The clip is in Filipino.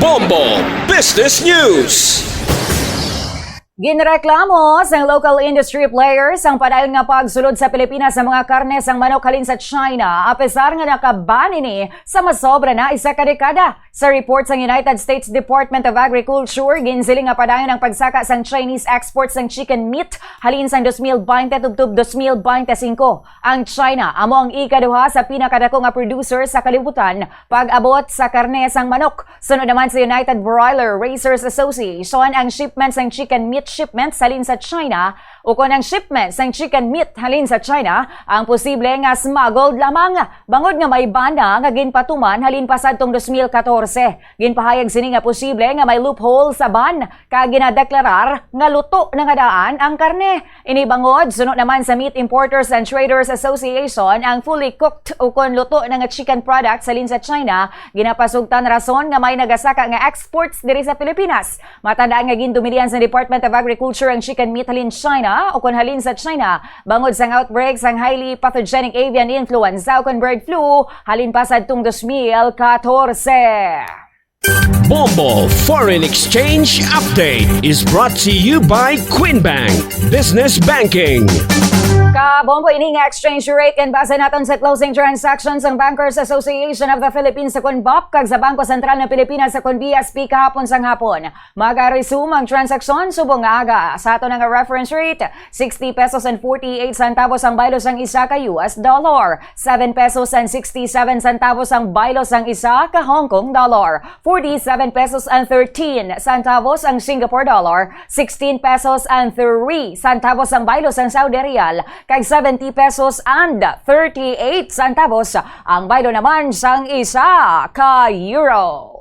Bombo Business News. Ginreklamo sang local industry players ang padayon nga pagsulod sa Pilipinas sa mga karne sang manok halin sa China, apesar nga nakaban ini sa masobra na isa ka dekada. Sa report sang United States Department of Agriculture, ginsiling nga padayon ang pagsaka sang Chinese exports sang chicken meat halin sang 2020 tubtob 2025. Ang China amo ang ikaduha sa pinakadako nga producer sa kalibutan pag-abot sa karne sang manok. Sunod naman sa United Broiler Raisers Association ang shipments sang chicken meat shipments halin sa China o kung ang shipments ng chicken meat halin sa China ang posible nga smuggled lamang. Bangod nga may banda nga ginpatuman halin pa sadtong 2014. Ginpahayag sini nga posible nga may loophole sa ban kag ginadeklarar nga luto na nga daan ang karne. Ini bangod sunod naman sa Meat Importers and Traders Association ang fully cooked o kung luto na nga chicken products halin sa China ginapasugtan rason nga may nagasaka nga exports diri sa Pilipinas. Matandaan nga gindumilian sa Department of Agriculture ang chicken meat halin China o kung halin sa China bangod sang outbreak sang highly pathogenic avian influenza o kung bird flu halin pa sadtong 2014. Bombo Foreign Exchange Update is brought to you by Quinbank Business Banking. Kabombo ini nga exchange rate kan base naton sa closing transactions ang Bankers Association of the Philippines sa BOP kag sa Bangko Sentral ng Pilipinas sa BSP kahapon sang hapon. Mag-resume ang transaksyon subong aga. Sa ato nga reference rate, 60 pesos and 48 centavos ang baylo sang isa ka US dollar, 7 pesos and 67 centavos ang baylo sang isa ka Hong Kong dollar, 47 pesos and 13 centavos ang Singapore dollar, 16 pesos and 3 centavos ang baylo sang Saudi Riyal, kag 70 pesos and 38 centavos ang baylo naman sang isa ka euro.